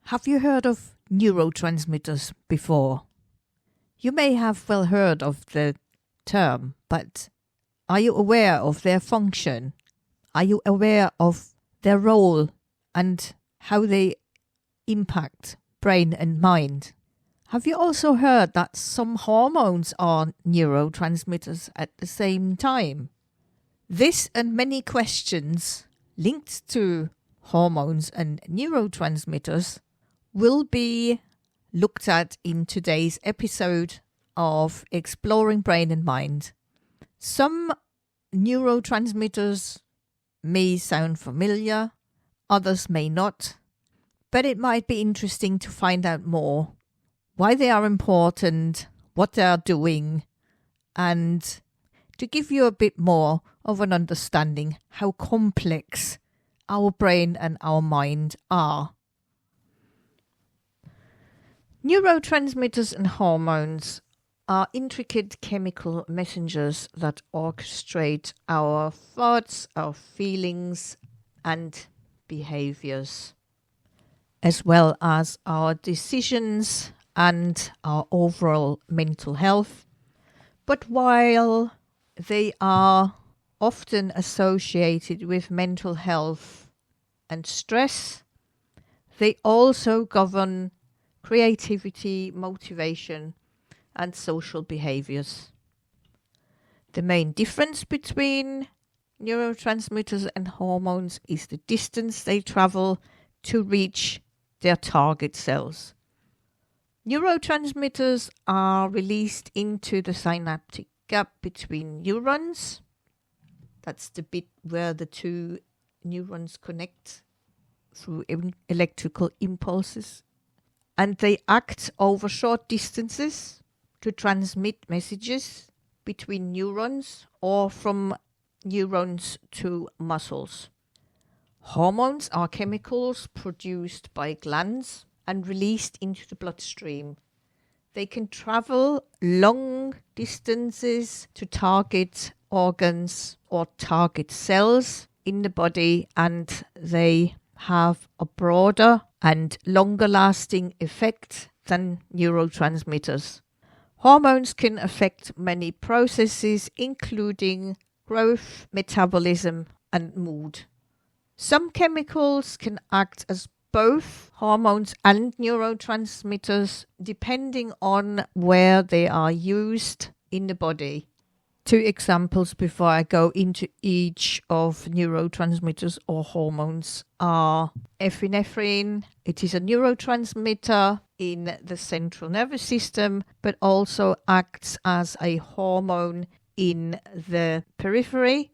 Have you heard of neurotransmitters before? You may have well heard of the term, but are you aware of their function? Are you aware of their role and how they impact brain and mind? Have you also heard that some hormones are neurotransmitters at the same time? This and many questions linked to hormones and neurotransmitters will be looked at in today's episode of Exploring Brain and Mind. Some neurotransmitters may sound familiar, others may not, but it might be interesting to find out more why they are important, what they are doing, and to give you a bit more of an understanding how complex our brain and our mind are. Neurotransmitters and hormones are intricate chemical messengers that orchestrate our thoughts, our feelings, and behaviors, as well as our decisions and our overall mental health. But while they are often associated with mental health and stress, they also govern creativity, motivation, and social behaviors. The main difference between neurotransmitters and hormones is the distance they travel to reach their target cells. Neurotransmitters are released into the synaptic gap between neurons. That's the bit where the two neurons connect through electrical impulses. And they act over short distances to transmit messages between neurons or from neurons to muscles. Hormones are chemicals produced by glands and released into the bloodstream. They can travel long distances to target organs or target cells in the body, and they have a broader and longer lasting effect than neurotransmitters. Hormones can affect many processes, including growth, metabolism, and mood. Some chemicals can act as both hormones and neurotransmitters, depending on where they are used in the body. Two examples before I go into each of neurotransmitters or hormones are epinephrine. It is a neurotransmitter in the central nervous system, but also acts as a hormone in the periphery.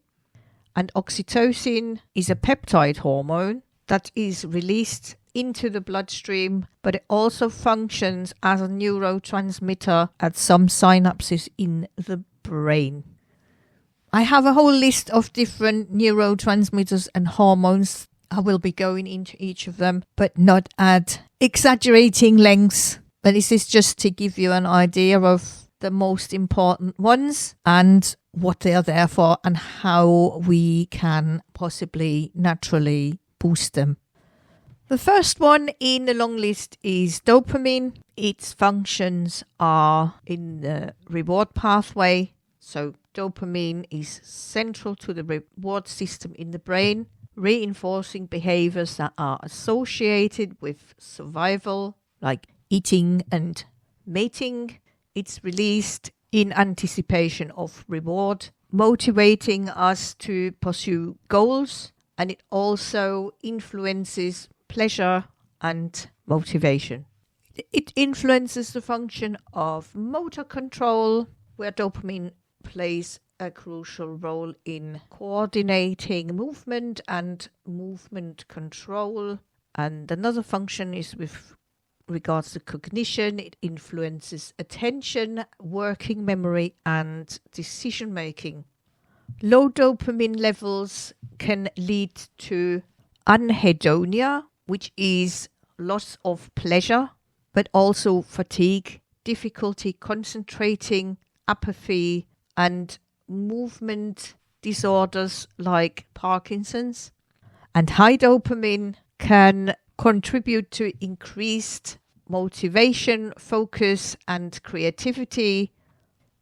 And oxytocin is a peptide hormone that is released into the bloodstream, but it also functions as a neurotransmitter at some synapses in the brain. I have a whole list of different neurotransmitters and hormones. I will be going into each of them, but not at exaggerating lengths. But this is just to give you an idea of the most important ones and what they are there for and how we can possibly naturally boost them. The first one in the long list is dopamine. Its functions are in the reward pathway. So dopamine is central to the reward system in the brain, reinforcing behaviors that are associated with survival, like eating and mating. It's released in anticipation of reward, motivating us to pursue goals, and it also influences pleasure and motivation. It influences the function of motor control, where dopamine plays a crucial role in coordinating movement and movement control. And another function is with regards to cognition. It influences attention, working memory, and decision making. Low dopamine levels can lead to anhedonia, which is loss of pleasure, but also fatigue, difficulty concentrating, apathy, and movement disorders like Parkinson's. And high dopamine can contribute to increased motivation, focus, and creativity,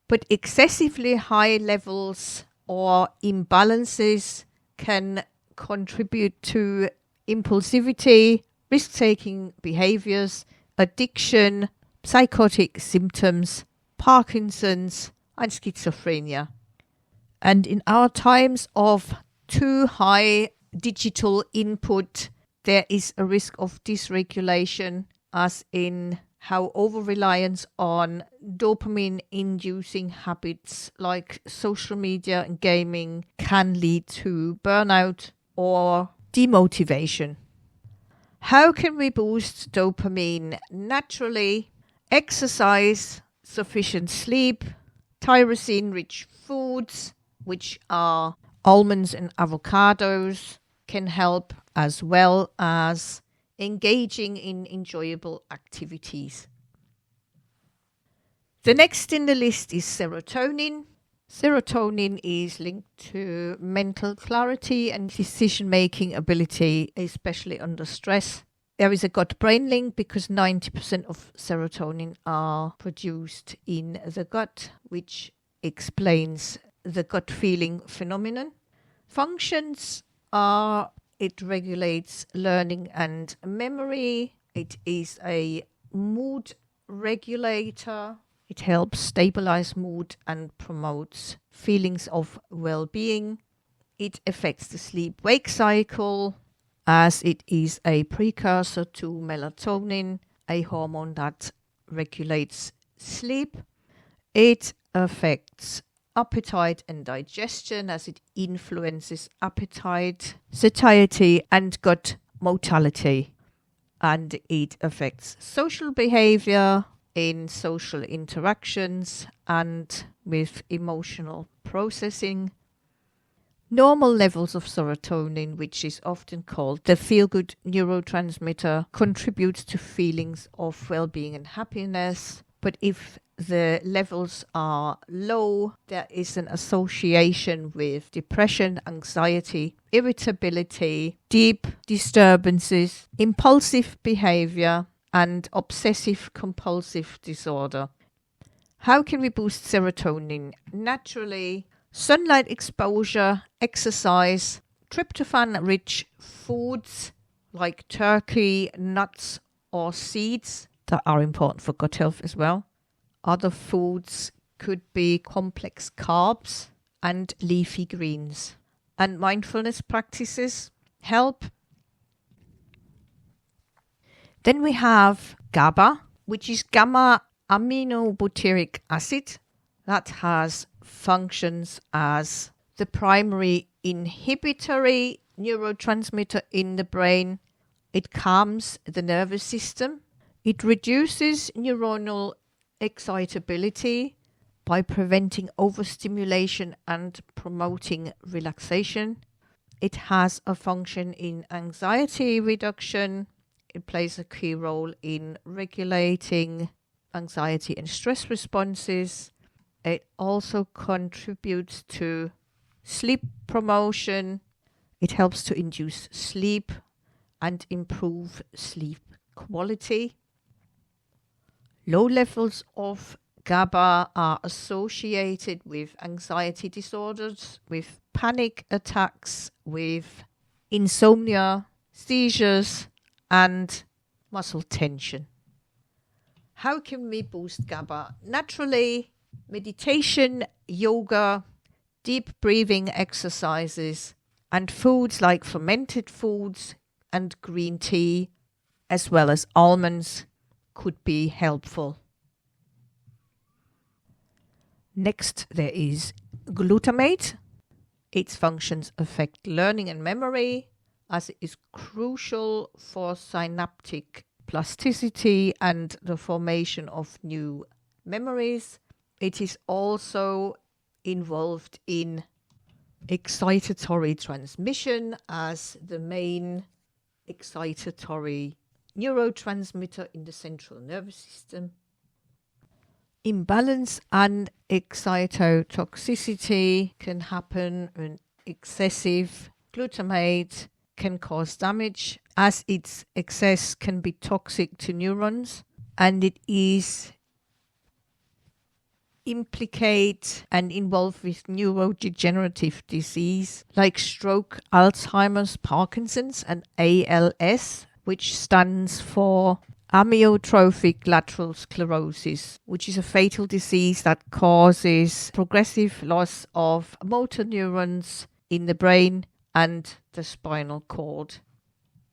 but excessively high levels or imbalances can contribute to impulsivity, risk-taking behaviors, addiction, psychotic symptoms, Parkinson's, and schizophrenia. And in our times of too high digital input, there is a risk of dysregulation, as in how over-reliance on dopamine-inducing habits like social media and gaming can lead to burnout or demotivation. How can we boost dopamine naturally? Exercise, sufficient sleep, tyrosine-rich foods, which are almonds and avocados, can help, as well as engaging in enjoyable activities. The next in the list is serotonin. Serotonin is linked to mental clarity and decision-making ability, especially under stress. There is a gut-brain link because 90% of serotonin are produced in the gut, which explains the gut feeling phenomenon. Functions are: it regulates learning and memory. It is a mood regulator. It helps stabilize mood and promotes feelings of well-being. It affects the sleep-wake cycle, as it is a precursor to melatonin, a hormone that regulates sleep. It affects appetite and digestion, as it influences appetite, satiety, and gut motility. And it affects social behavior in social interactions and with emotional processing. Normal levels of serotonin, which is often called the feel-good neurotransmitter, contributes to feelings of well-being and happiness. But if the levels are low, there is an association with depression, anxiety, irritability, deep disturbances, impulsive behavior, and obsessive-compulsive disorder. How can we boost serotonin naturally? Sunlight exposure, exercise, tryptophan-rich foods like turkey, nuts, or seeds that are important for gut health as well. Other foods could be complex carbs and leafy greens. And mindfulness practices help. Then we have GABA, which is gamma aminobutyric acid, that has functions as the primary inhibitory neurotransmitter in the brain. It calms the nervous system. It reduces neuronal excitability by preventing overstimulation and promoting relaxation. It has a function in anxiety reduction. It plays a key role in regulating anxiety and stress responses. It also contributes to sleep promotion. It helps to induce sleep and improve sleep quality. Low levels of GABA are associated with anxiety disorders, with panic attacks, with insomnia, seizures, and muscle tension. How can we boost GABA? Naturally, meditation, yoga, deep breathing exercises, and foods like fermented foods and green tea, as well as almonds, could be helpful. Next, there is glutamate. Its functions affect learning and memory, as it is crucial for synaptic plasticity and the formation of new memories. It is also involved in excitatory transmission as the main excitatory neurotransmitter in the central nervous system. Imbalance and excitotoxicity can happen when excessive glutamate can cause damage, as its excess can be toxic to neurons, and it is implicate and involved with neurodegenerative disease like stroke, Alzheimer's, Parkinson's, and ALS, which stands for amyotrophic lateral sclerosis, which is a fatal disease that causes progressive loss of motor neurons in the brain and the spinal cord.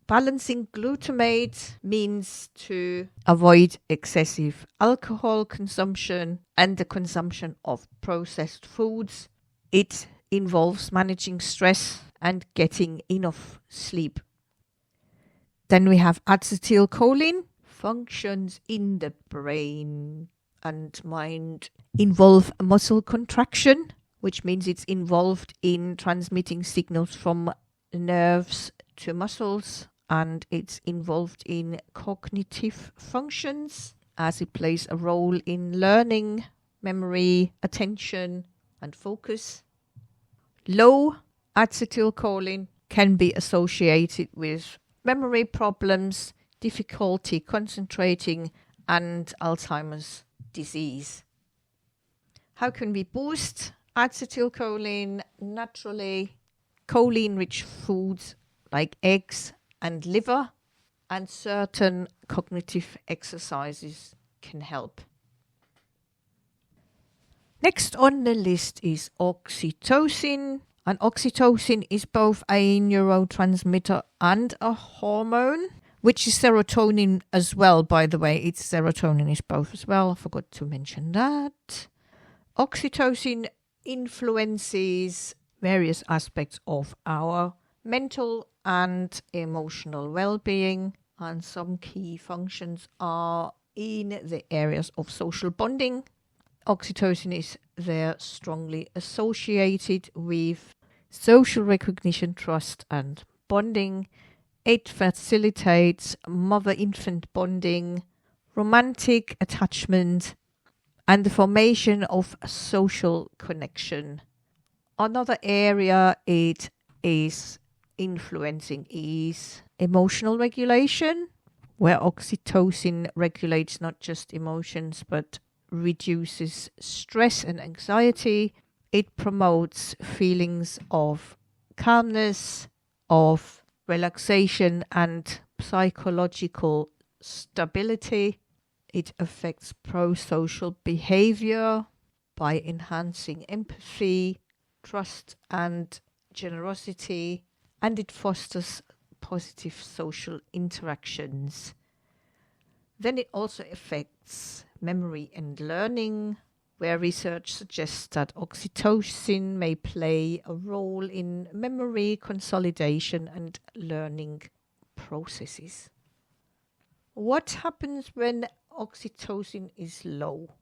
Balancing glutamate means to avoid excessive alcohol consumption and the consumption of processed foods. It involves managing stress and getting enough sleep. Then we have acetylcholine. Functions in the brain and mind involve muscle contraction, which means it's involved in transmitting signals from nerves to muscles, and it's involved in cognitive functions as it plays a role in learning, memory, attention, and focus. Low acetylcholine can be associated with memory problems, difficulty concentrating, and Alzheimer's disease. How can we boost acetylcholine naturally? Choline-rich foods like eggs and liver and certain cognitive exercises can help. Next on the list is oxytocin. And oxytocin is both a neurotransmitter and a hormone, which is serotonin as well, by the way. It's serotonin is both as well. I forgot to mention that. Oxytocin influences various aspects of our mental and emotional well-being, and some key functions are in the areas of social bonding. Oxytocin is there strongly associated with social recognition, trust, and bonding. It facilitates mother-infant bonding, romantic attachment, and the formation of social connection. Another area it is influencing is emotional regulation, where oxytocin regulates not just emotions but reduces stress and anxiety. It promotes feelings of calmness, of relaxation, and psychological stability. It affects pro-social behavior by enhancing empathy, trust, and generosity, and it fosters positive social interactions. Then it also affects memory and learning, where research suggests that oxytocin may play a role in memory consolidation and learning processes. What happens when oxytocin is low?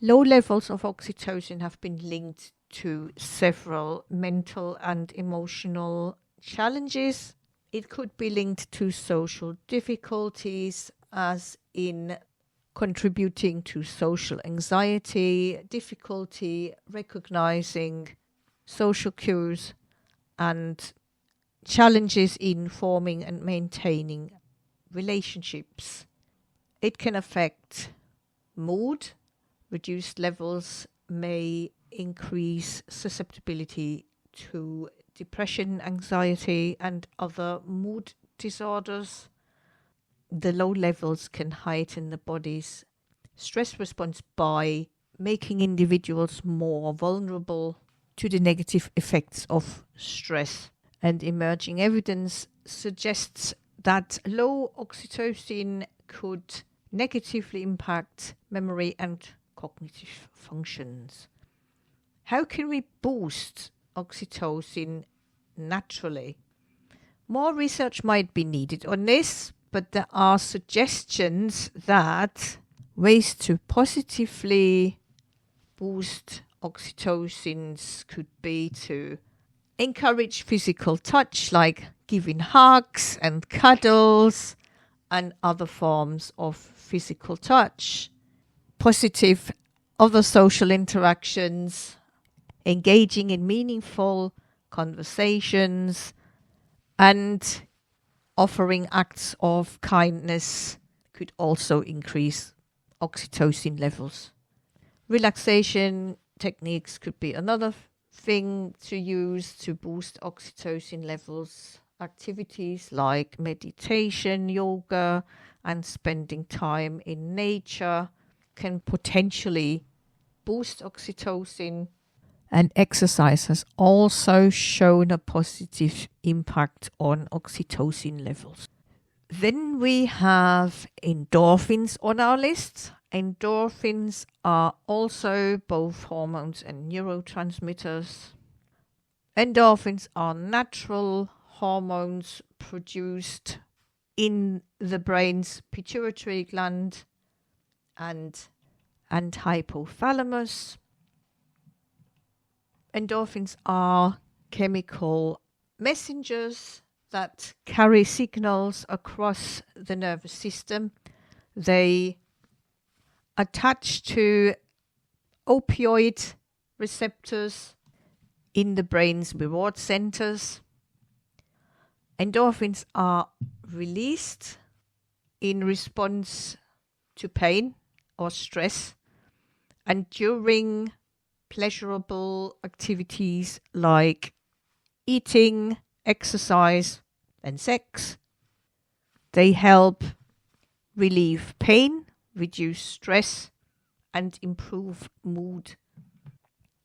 Low levels of oxytocin have been linked to several mental and emotional challenges. It could be linked to social difficulties, as in contributing to social anxiety, difficulty recognizing social cues, and challenges in forming and maintaining relationships. It can affect mood. Reduced levels may increase susceptibility to depression, anxiety, and other mood disorders. The low levels can heighten the body's stress response by making individuals more vulnerable to the negative effects of stress. And emerging evidence suggests that low oxytocin could negatively impact memory and cognitive functions. How can we boost oxytocin naturally? More research might be needed on this, but there are suggestions that ways to positively boost oxytocins could be to encourage physical touch, like giving hugs and cuddles and other forms of physical touch. Positive other social interactions, engaging in meaningful conversations, And offering acts of kindness could also increase oxytocin levels. Relaxation techniques could be another thing to use to boost oxytocin levels. Activities like meditation, yoga, and spending time in nature can potentially boost oxytocin. And exercise has also shown a positive impact on oxytocin levels. Then we have endorphins on our list. Endorphins are also both hormones and neurotransmitters. Endorphins are natural hormones produced in the brain's pituitary gland and hypothalamus. Endorphins are chemical messengers that carry signals across the nervous system. They attach to opioid receptors in the brain's reward centers. Endorphins are released in response to pain or stress and during pleasurable activities like eating, exercise, and sex. They help relieve pain, reduce stress, and improve mood.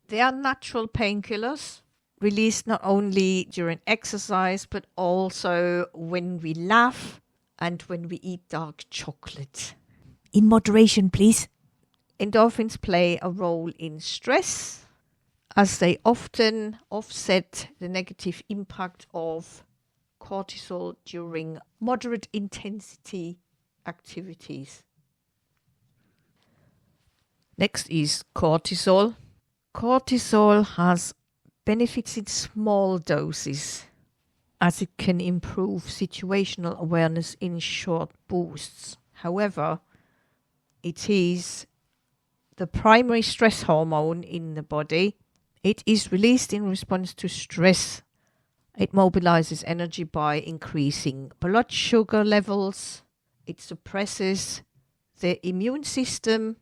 They are natural painkillers released not only during exercise but also when we laugh and when we eat dark chocolate. In moderation, please. Endorphins play a role in stress as they often offset the negative impact of cortisol during moderate intensity activities. Next is cortisol. Cortisol has benefits in small doses as it can improve situational awareness in short boosts. However, it is the primary stress hormone in the body. It is released in response to stress. It mobilizes energy by increasing blood sugar levels. It suppresses the immune system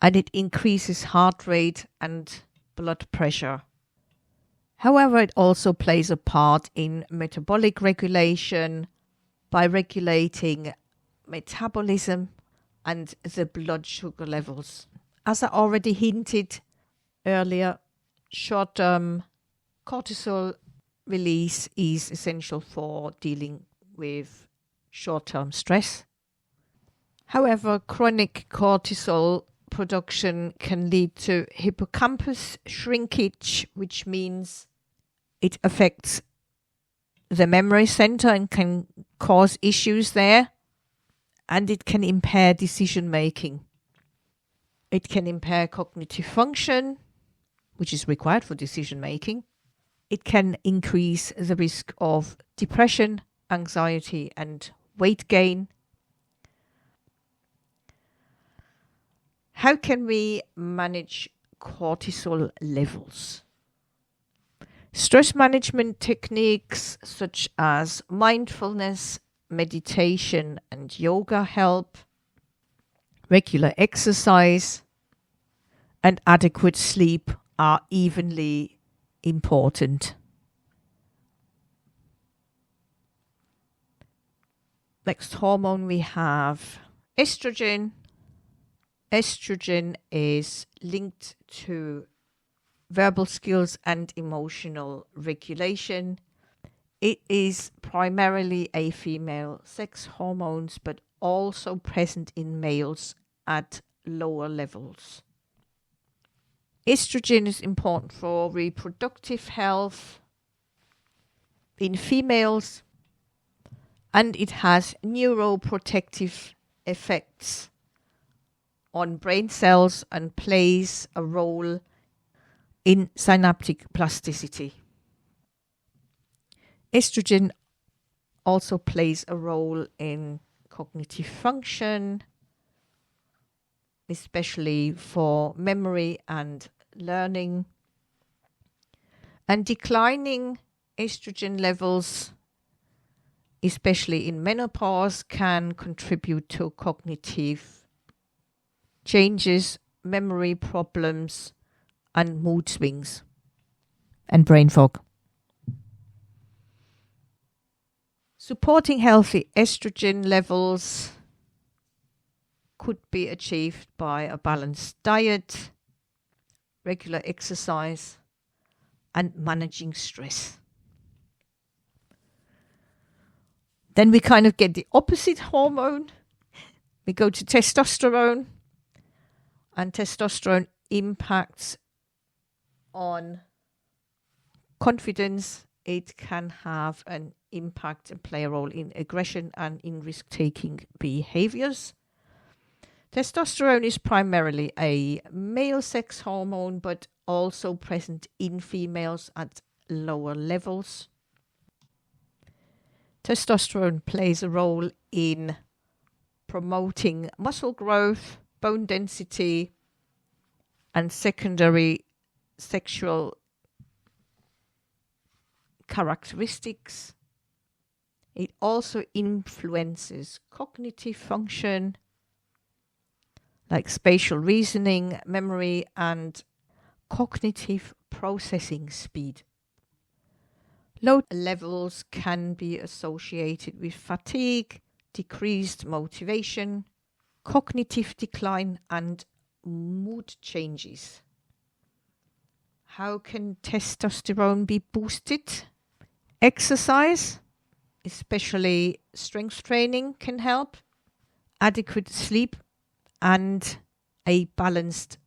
and it increases heart rate and blood pressure. However, it also plays a part in metabolic regulation by regulating metabolism and the blood sugar levels. As I already hinted earlier, short-term cortisol release is essential for dealing with short-term stress. However, chronic cortisol production can lead to hippocampus shrinkage, which means it affects the memory center and can cause issues there, and it can impair decision making. It can impair cognitive function, which is required for decision making. It can increase the risk of depression, anxiety, and weight gain. How can we manage cortisol levels? Stress management techniques such as mindfulness, meditation, and yoga help. Regular exercise and adequate sleep are evenly important. Next hormone we have estrogen. Estrogen is linked to verbal skills and emotional regulation. It is primarily a female sex hormone, but also present in males at lower levels. Estrogen is important for reproductive health in females, and it has neuroprotective effects on brain cells and plays a role in synaptic plasticity. Estrogen also plays a role in cognitive function, especially for memory and learning. And declining estrogen levels especially in menopause, can contribute to cognitive changes, memory problems, and mood swings, and brain fog. Supporting healthy estrogen levels could be achieved by a balanced diet, regular exercise, and managing stress. Then we kind of get the opposite hormone. We go to testosterone, and testosterone impacts on confidence. It can have an impact and play a role in aggression and in risk-taking behaviors. Testosterone is primarily a male sex hormone, but also present in females at lower levels. Testosterone plays a role in promoting muscle growth, bone density, and secondary sexual characteristics. It also influences cognitive function, like spatial reasoning, memory, and cognitive processing speed. Low levels can be associated with fatigue, decreased motivation, cognitive decline, and mood changes. How can testosterone be boosted? Exercise, especially strength training, can help. Adequate sleep and a balanced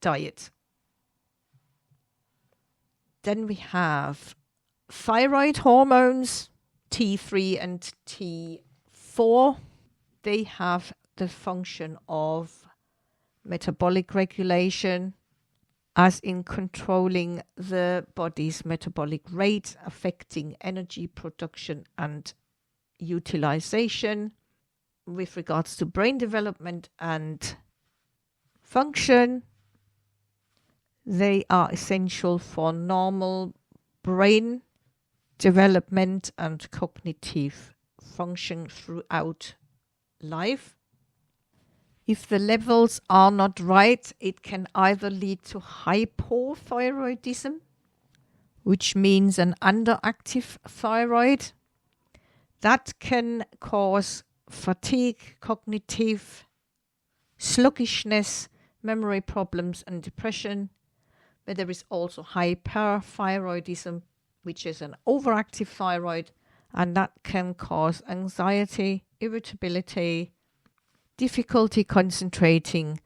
diet. Then we have thyroid hormones, T3 and T4. They have the function of metabolic regulation, as in controlling the body's metabolic rate, affecting energy production and utilization. With regards to brain development and function, they are essential for normal brain development and cognitive function throughout life. If the levels are not right, it can either lead to hypothyroidism, which means an underactive thyroid. That can cause fatigue, cognitive sluggishness, memory problems, and depression. But there is also hyperthyroidism, which is an overactive thyroid, and that can cause anxiety, irritability, difficulty concentrating,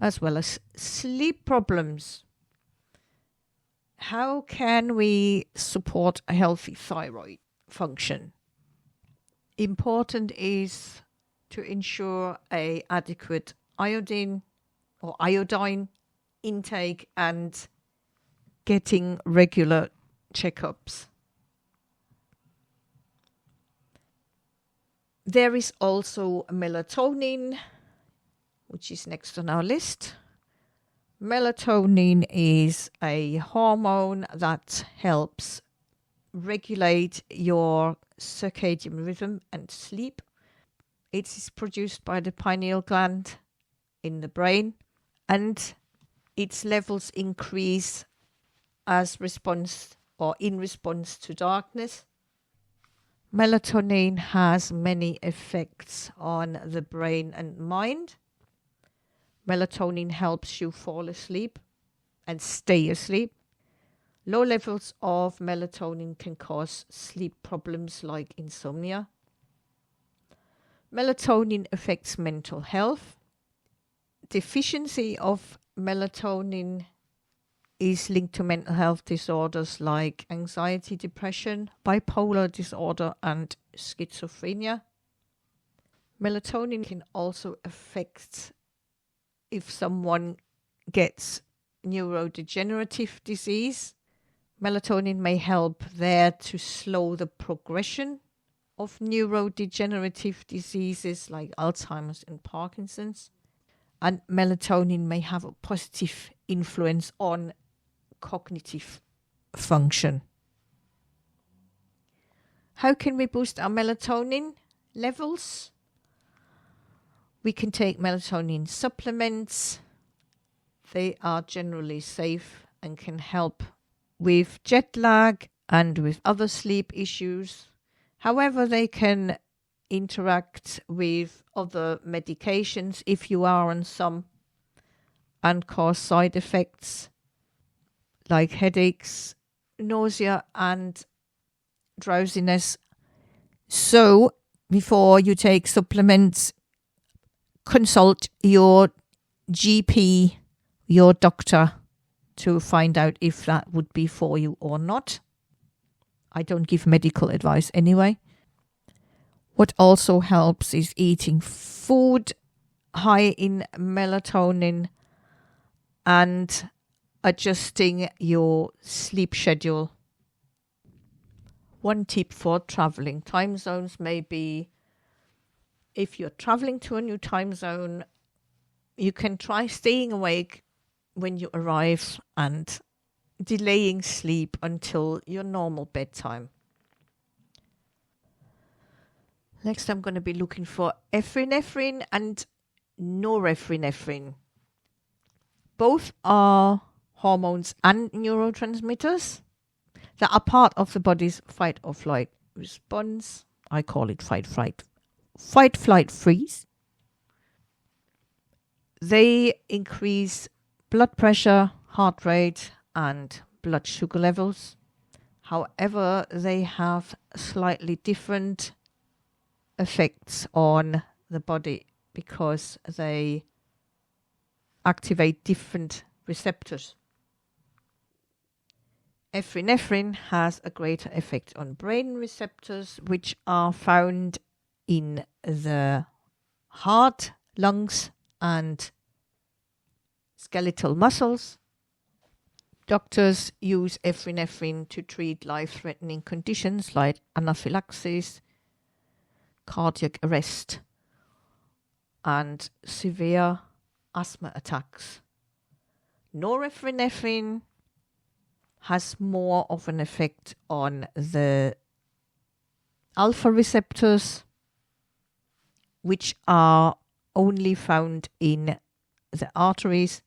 as well as sleep problems. How can we support a healthy thyroid function? Important is to ensure a adequate iodine intake and getting regular checkups. There is also melatonin, which is next on our list. Melatonin is a hormone that helps regulate your circadian rhythm and sleep. It is produced by the pineal gland in the brain, and its levels increase in response to darkness. Melatonin has many effects on the brain and mind. Melatonin helps you fall asleep and stay asleep. Low levels of melatonin can cause sleep problems like insomnia. Melatonin affects mental health. Deficiency of melatonin is linked to mental health disorders like anxiety, depression, bipolar disorder, and schizophrenia. Melatonin can also affect if someone gets neurodegenerative disease. Melatonin may help there to slow the progression of neurodegenerative diseases like Alzheimer's and Parkinson's. And melatonin may have a positive influence on cognitive function. How can we boost our melatonin levels? We can take melatonin supplements. They are generally safe and can help with jet lag and with other sleep issues. However, they can interact with other medications if you are on some and cause side effects like headaches, nausea and drowsiness. So before you take supplements, consult your GP, your doctor, to find out if that would be for you or not. I don't give medical advice anyway. What also helps is eating food high in melatonin and adjusting your sleep schedule. One tip for traveling time zones may be, if you're traveling to a new time zone, you can try staying awake when you arrive and delaying sleep until your normal bedtime. Next, I'm going to be looking for epinephrine and norepinephrine. Both are hormones and neurotransmitters that are part of the body's fight or flight response. I call it fight, flight, freeze. They increase blood pressure, heart rate, and blood sugar levels. However, they have slightly different effects on the body because they activate different receptors. Epinephrine has a greater effect on brain receptors, which are found in the heart, lungs, and skeletal muscles. Doctors use epinephrine to treat life-threatening conditions like anaphylaxis, cardiac arrest, and severe asthma attacks. Norepinephrine has more of an effect on the alpha receptors, which are only found in the arteries.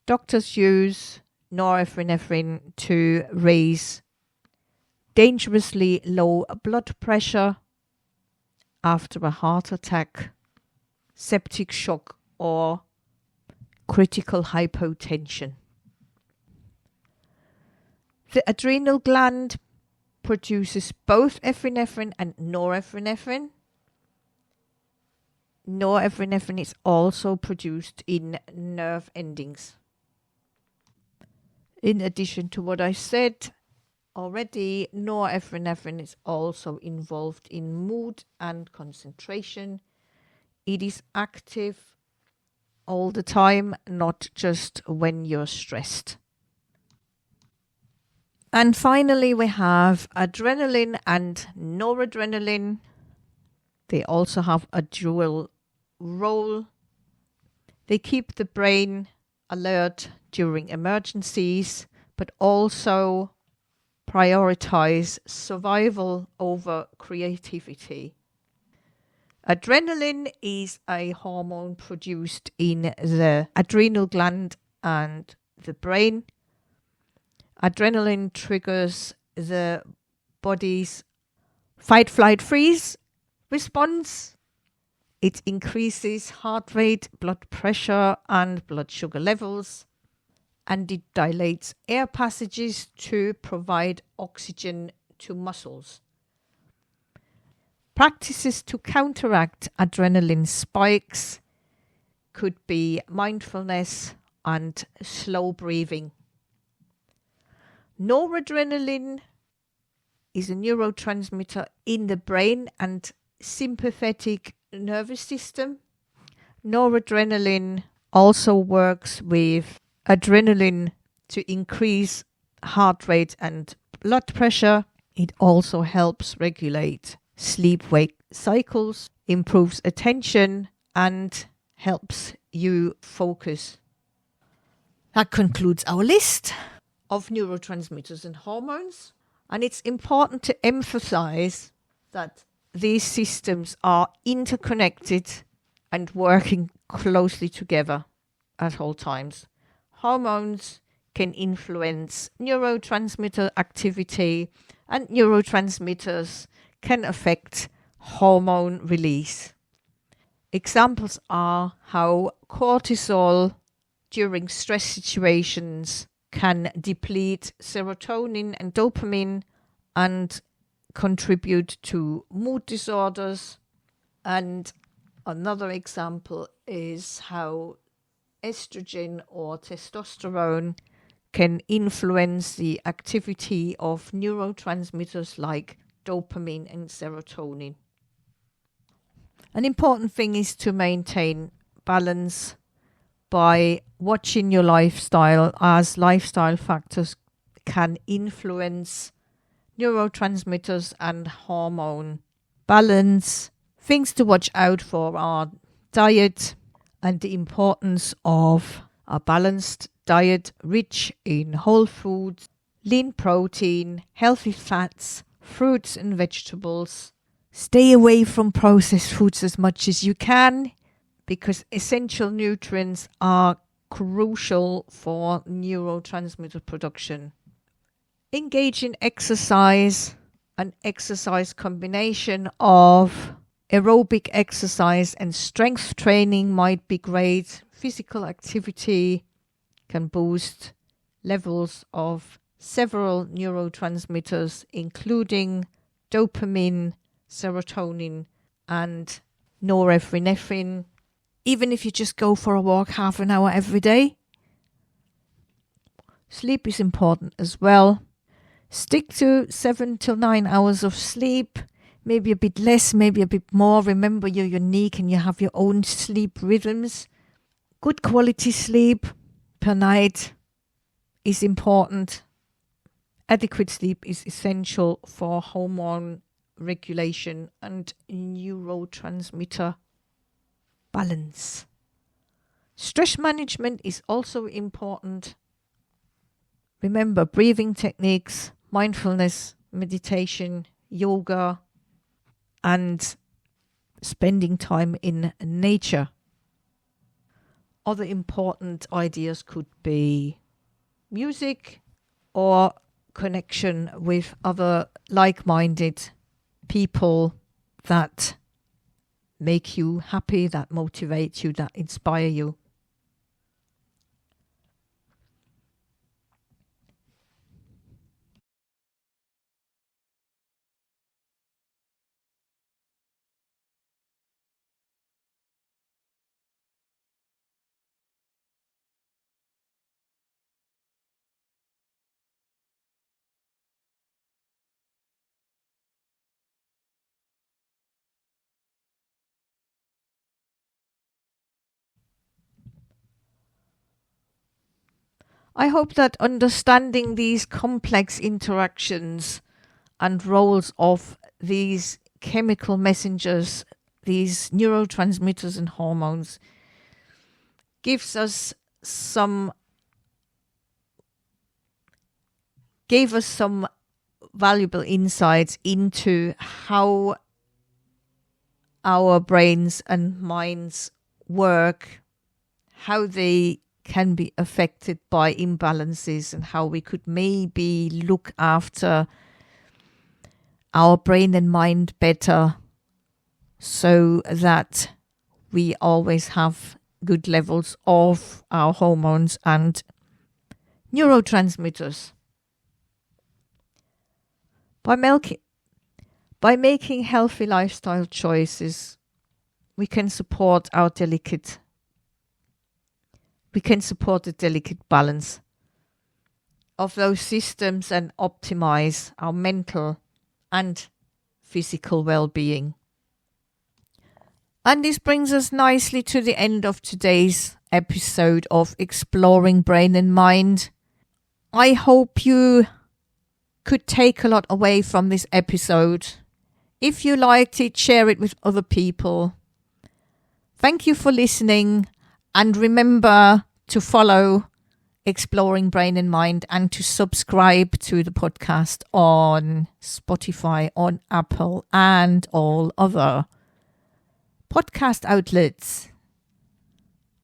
Doctors use norepinephrine to raise dangerously low blood pressure after a heart attack, septic shock, or critical hypotension. The adrenal gland produces both epinephrine and norepinephrine. Norepinephrine is also produced in nerve endings. In addition to what I said already, norepinephrine is also involved in mood and concentration. It is active all the time, not just when you're stressed. And finally, we have adrenaline and noradrenaline. They also have a dual role. They keep the brain alert during emergencies, but also prioritize survival over creativity. Adrenaline is a hormone produced in the adrenal gland and the brain. Adrenaline triggers the body's fight, flight, freeze response. It increases heart rate, blood pressure, and blood sugar levels. And it dilates air passages to provide oxygen to muscles. Practices to counteract adrenaline spikes could be mindfulness and slow breathing. Noradrenaline is a neurotransmitter in the brain and sympathetic nervous system. Noradrenaline also works with adrenaline to increase heart rate and blood pressure. It also helps regulate sleep-wake cycles, improves attention, and helps you focus. That concludes our list of neurotransmitters and hormones. And it's important to emphasize that these systems are interconnected and working closely together at all times. Hormones can influence neurotransmitter activity, and neurotransmitters can affect hormone release. Examples are how cortisol during stress situations can deplete serotonin and dopamine and contribute to mood disorders. And another example is how estrogen or testosterone can influence the activity of neurotransmitters like dopamine and serotonin. An important thing is to maintain balance by watching your lifestyle, as lifestyle factors can influence neurotransmitters and hormone balance. Things to watch out for are diet and the importance of a balanced diet rich in whole foods, lean protein, healthy fats, fruits and vegetables. Stay away from processed foods as much as you can, because essential nutrients are crucial for neurotransmitter production. Engage in exercise. An exercise combination of aerobic exercise and strength training might be great. Physical activity can boost levels of several neurotransmitters, including dopamine, serotonin, and norepinephrine. Even if you just go for a walk half an hour every day. Sleep is important as well. Stick to 7 to 9 hours of sleep, maybe a bit less, maybe a bit more. Remember, you're unique and you have your own sleep rhythms. Good quality sleep per night is important. Adequate sleep is essential for hormone regulation and neurotransmitter balance. Stress management is also important. Remember, breathing techniques, mindfulness, meditation, yoga, and spending time in nature. Other important ideas could be music or connection with other like-minded people that make you happy, that motivate you, that inspire you. I hope that understanding these complex interactions and roles of these chemical messengers, these neurotransmitters and hormones, gave us some valuable insights into how our brains and minds work, how they can be affected by imbalances, and how we could maybe look after our brain and mind better so that we always have good levels of our hormones and neurotransmitters. By making healthy lifestyle choices, we can support the delicate balance of those systems and optimize our mental and physical well-being. And this brings us nicely to the end of today's episode of Exploring Brain and Mind. I hope you could take a lot away from this episode. If you liked it, share it with other people. Thank you for listening, and remember to follow Exploring Brain and Mind, and to subscribe to the podcast on Spotify, on Apple, and all other podcast outlets.